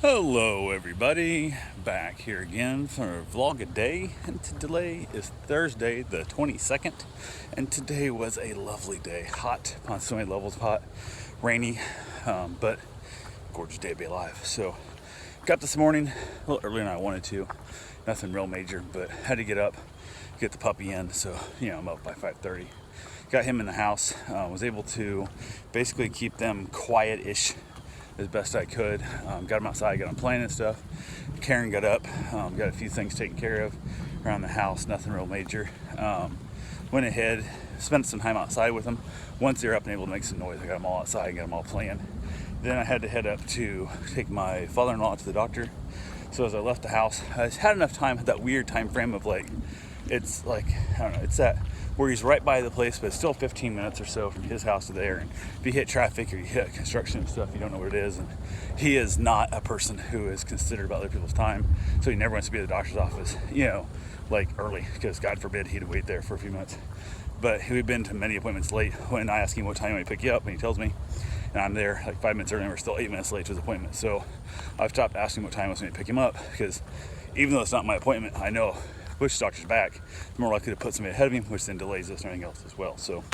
Hello everybody, back here again for a vlog a day, and today is Thursday the 22nd, and today was a lovely day. Hot, on so many levels hot, rainy, but gorgeous day to be alive. So got this morning a little earlier than I wanted to, nothing real major, but had to get up, get the puppy in, so I'm up by 5:30. Got him in the house, was able to basically keep them quiet-ish as best I could. Got him outside, got him playing and stuff. Karen got up, got a few things taken care of around the house, nothing real major. Went ahead, spent some time outside with them. Once they're up and able to make some noise, I got them all outside, got them all playing. Then I had to head up to take my father-in-law to the doctor. So as I left the house, I had enough time, had that weird time frame of it's I don't know, it's that where he's right by the place, but it's still 15 minutes or so from his house to there. And if you hit traffic or you hit construction and stuff, you don't know what it is. And he is not a person who is considerate about other people's time. So he never wants to be at the doctor's office, early, because God forbid he'd wait there for a few minutes. But we've been to many appointments late. When I ask him what time I pick you up, and he tells me, and I'm there like 5 minutes early, and we're still 8 minutes late to his appointment. So I've stopped asking what time I was going to pick him up, because even though it's not my appointment, I know push the doctor's back, more likely to put somebody ahead of him, which then delays this and everything else as well. So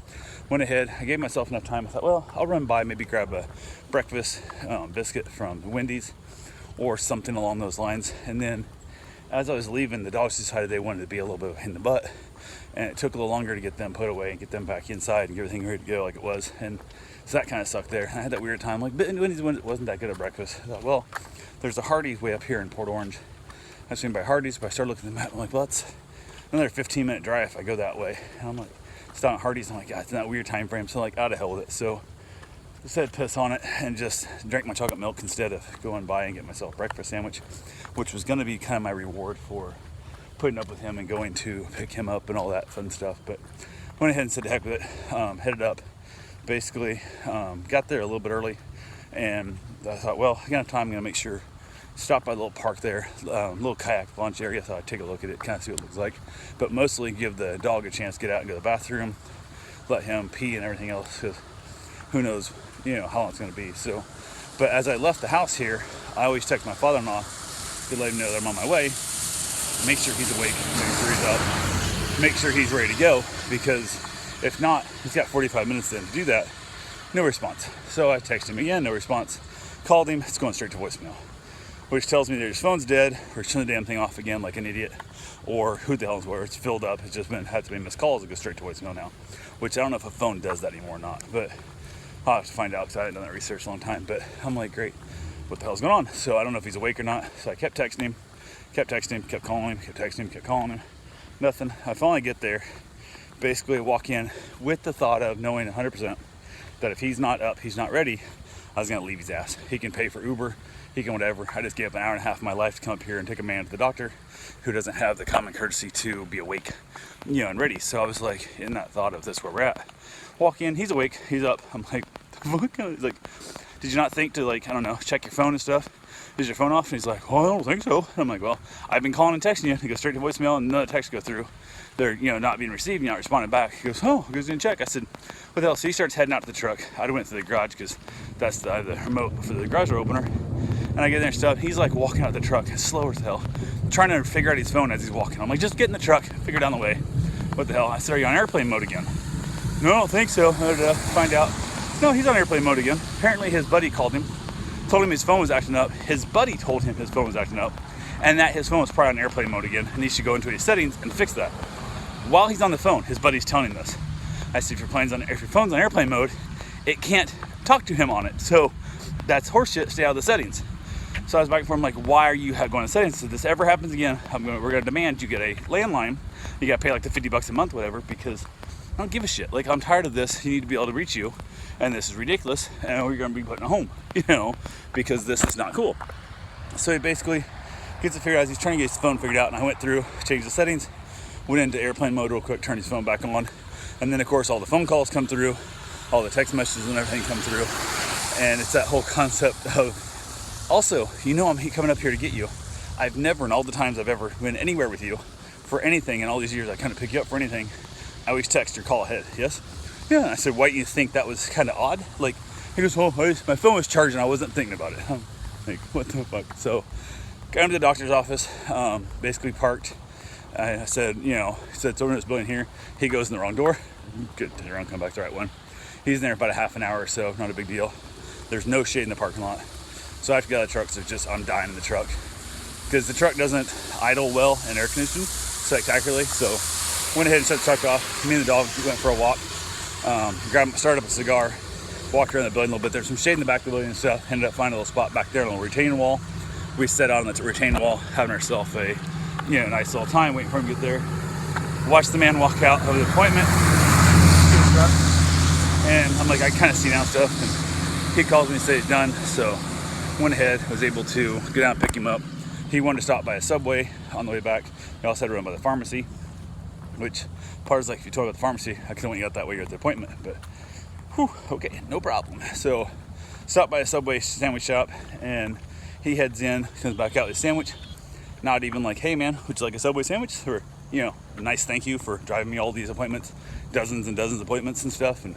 went ahead, I gave myself enough time. I thought, well, I'll run by, maybe grab a breakfast biscuit from Wendy's or something along those lines. And then as I was leaving, the dogs decided they wanted to be a little bit in the butt, and it took a little longer to get them put away and get them back inside and get everything ready to go like it was. And so that kind of sucked there. And I had that weird time, but Wendy's wasn't that good at breakfast. I thought, well, there's a Hardee's way up here in Port Orange. I was by Hardee's, but I started looking at the map. I'm like, well, that's another 15-minute drive if I go that way. And I'm like, stop at Hardee's. I'm like, God, it's in that weird time frame. So out of hell with it. So I said piss on it and just drank my chocolate milk instead of going by and get myself a breakfast sandwich, which was going to be kind of my reward for putting up with him and going to pick him up and all that fun stuff. But went ahead and said, heck with it. Headed up. Basically, got there a little bit early, and I thought, well, I got enough time. I'm going to make sure. Stop by the little park there, little kayak launch area. So I'd take a look at it, kind of see what it looks like, but mostly give the dog a chance to get out and go to the bathroom, let him pee and everything else, because who knows, how long it's going to be. So, but as I left the house here, I always text my father-in-law to let him know that I'm on my way, make sure he's awake, make sure he's up, make sure he's ready to go, because if not, he's got 45 minutes then to do that. No response. So I texted him again, no response. Called him, it's going straight to voicemail, which tells me that his phone's dead, or turn the damn thing off again like an idiot, or who the hell is where it's filled up. It's just had to be missed calls. It goes straight to voicemail now, which I don't know if a phone does that anymore or not, but I'll have to find out because I haven't done that research a long time. But I'm like, great, what the hell's going on? So I don't know if he's awake or not. So I kept texting him, kept calling him, kept texting him, kept calling him. Nothing. I finally get there, basically walk in with the thought of knowing 100% that if he's not up, he's not ready, I was going to leave his ass. He can pay for Uber, he can whatever. I just gave up an hour and a half of my life to come up here and take a man to the doctor who doesn't have the common courtesy to be awake, and ready. So I was like, in that thought of this where we're at. Walk in, he's awake, he's up. I'm like, what kind of, he's like, did you not think to I don't know, check your phone and stuff? Is your phone off? And he's like, well, I don't think so. And I'm like, well, I've been calling and texting you. He goes straight to voicemail and none of the texts go through. They're, not being received, you're not responding back. He goes, oh, he goes in check. I said, what the hell? So he starts heading out to the truck. I went to the garage because that's the remote for the garage door opener. And I get there and stuff. He's like walking out the truck, slow as hell, trying to figure out his phone as he's walking. I'm like, just get in the truck, figure it out on the way. What the hell? I said, are you on airplane mode again? No, I don't think so. Find out. No, he's on airplane mode again. Apparently his buddy called him, told him his phone was acting up. His buddy told him his phone was acting up, and that his phone was probably on airplane mode again, and he should go into his settings and fix that. While he's on the phone, his buddy's telling him this. I said, if your phone's on airplane mode, it can't talk to him on it. So that's horseshit. Stay out of the settings. So I was back and forth. I'm like, why are you going to settings? So if this ever happens again, we're going to demand you get a landline. You got to pay like the $50 a month, whatever, because I don't give a shit. I'm tired of this. You need to be able to reach you, and this is ridiculous. And we're going to be putting a home, because this is not cool. So he basically gets it figured out. He's trying to get his phone figured out, and I went through, changed the settings, went into airplane mode real quick, turned his phone back on, and then of course all the phone calls come through, all the text messages and everything come through, and it's that whole concept of, also, I'm coming up here to get you. I've never, in all the times I've ever been anywhere with you for anything, in all these years I kind of pick you up for anything, I always text or call ahead. Yes? Yeah. I said, why do you think that was kind of odd? He goes, oh, my phone was charging, I wasn't thinking about it. Like, what the fuck? So, got him to the doctor's office, basically parked. I said, he said, it's over in this building here. He goes in the wrong door. Good, turn around, come back to the right one. He's in there about a half an hour or so, not a big deal. There's no shade in the parking lot. So I have to get out of the truck, so I'm dying in the truck. Because the truck doesn't idle well and air conditioned spectacularly. So went ahead and shut the truck off. Me and the dog went for a walk. Started up a cigar, walked around the building a little bit. There's some shade in the back of the building and stuff. Ended up finding a little spot back there on the retaining wall. We sat out on the retaining wall, having ourselves a nice little time, waiting for him to get there. Watched the man walk out of the appointment. And I'm like, I kind of see now stuff. And he calls me and says he's done. So went ahead, was able to go down and pick him up. He wanted to stop by a Subway on the way back. He also had to run by the pharmacy, which part is like, if you talk about the pharmacy, I could have went out that way at the appointment, but okay, no problem. So stopped by a Subway sandwich shop, and he heads in, comes back out with a sandwich. Not even like, hey man, would you like a Subway sandwich? Or, a nice thank you for driving me all these appointments, dozens and dozens of appointments and stuff. And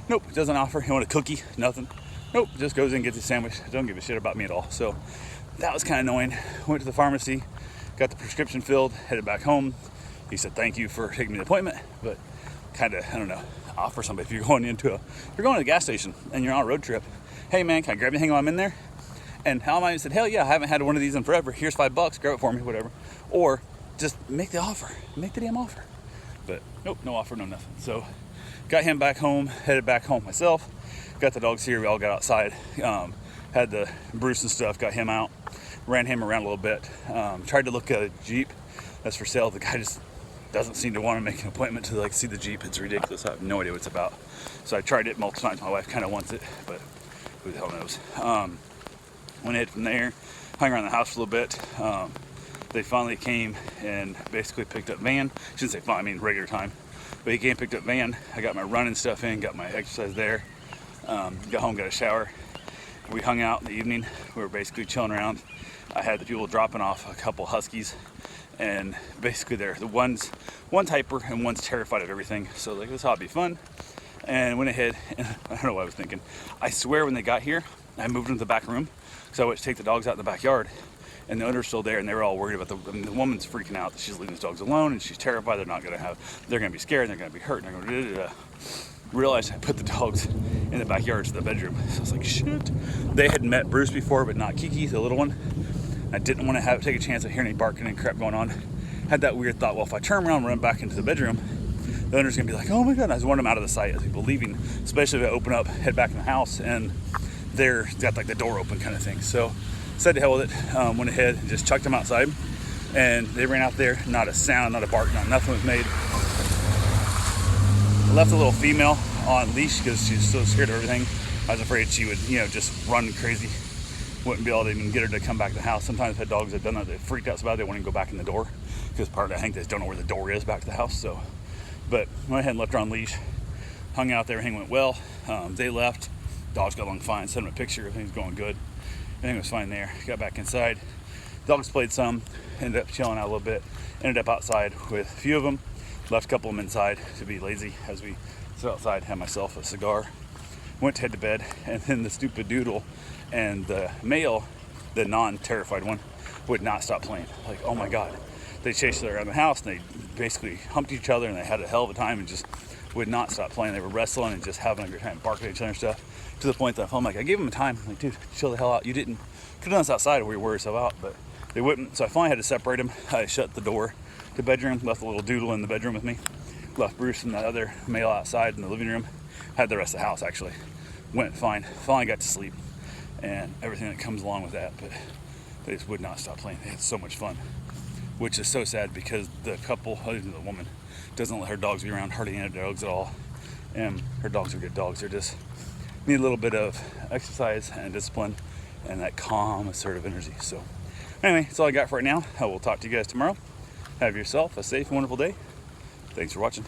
nope, doesn't offer. He wanted a cookie, nothing. Nope, just goes in, gets his sandwich. Don't give a shit about me at all. So that was kind of annoying. Went to the pharmacy, got the prescription filled, headed back home. He said, thank you for taking me to the appointment, but kind of, I don't know, offer somebody if you're going to the gas station and you're on a road trip. Hey man, can I grab anything while I'm in there? And Hal might have said, hell yeah, I haven't had one of these in forever. Here's $5, grab it for me, whatever. Or just make the offer, make the damn offer. But nope, no offer, no nothing. So got him back home, headed back home myself. Got the dogs here, we all got outside. Had the Bruce and stuff, got him out, ran him around a little bit. Tried to look at a Jeep that's for sale. The guy just doesn't seem to want to make an appointment to see the Jeep. It's ridiculous. I have no idea what it's about. So I tried it multiple times. My wife kind of wants it, but who the hell knows. Went ahead from there, hung around the house for a little bit. They finally came and basically picked up Van. Shouldn't say finally, I mean regular time. But he came and picked up Van. I got my running stuff in, got my exercise there. Got home, got a shower. We hung out in the evening. We were basically chilling around. I had the people dropping off a couple Huskies, and basically one's hyper and one's terrified of everything. So this ought to be fun. And went ahead, and I don't know what I was thinking. I swear when they got here, I moved them to the back room. So I went to take the dogs out in the backyard, and the owner's still there, and they were all worried about the woman's freaking out that she's leaving the dogs alone, and she's terrified they're going to be scared, and they're going to be hurt, and they're going to realized I put the dogs in the backyard to the bedroom. So I was like, shit. They had met Bruce before, but not Kiki, the little one. I didn't want to take a chance of hearing any barking and crap going on. Had that weird thought, well, if I turn around and run back into the bedroom, the owner's going to be like, oh my God. I just want them out of the sight as people leaving, especially if I open up, head back in the house, and they're got the door open kind of thing. So said to hell with it, went ahead and just chucked them outside, and they ran out there. Not a sound, not a bark, nothing was made. Left the little female on leash because she's so scared of everything. I was afraid she would, just run crazy. Wouldn't be able to even get her to come back to the house. Sometimes I've had dogs that have done that. They freaked out so bad they won't even go back in the door because part of it, I think they just don't know where the door is back to the house. So, but went ahead and left her on leash. Hung out there. Everything went well. They left. Dogs got along fine. Sent them a picture. Everything's going good. Everything was fine there. Got back inside. Dogs played some. Ended up chilling out a little bit. Ended up outside with a few of them. Left a couple of them inside to be lazy as we sit outside, had myself a cigar, went to head to bed, and then the stupid doodle and the male, the non-terrified one, would not stop playing. Like, oh my God. They chased each other around the house, and they basically humped each other, and they had a hell of a time and just would not stop playing. They were wrestling and just having a good time, barking at each other and stuff, to the point that I'm like, I gave them time. I'm like, dude, chill the hell out. You didn't, could have done this outside where you wore yourself out, but they wouldn't. So I finally had to separate them. I shut the door to the bedroom, left a little doodle in the bedroom with me, left Bruce and the other male outside in the living room, had the rest of the house actually. Went fine, finally got to sleep, and everything that comes along with that, but they just would not stop playing. They had so much fun, which is so sad because the couple, other than the woman, doesn't let her dogs be around hardly any dogs at all, and her dogs are good dogs. They're just need a little bit of exercise and discipline and that calm, assertive energy. So anyway, that's all I got for right now. I will talk to you guys tomorrow. Have yourself a safe and wonderful day. Thanks for watching.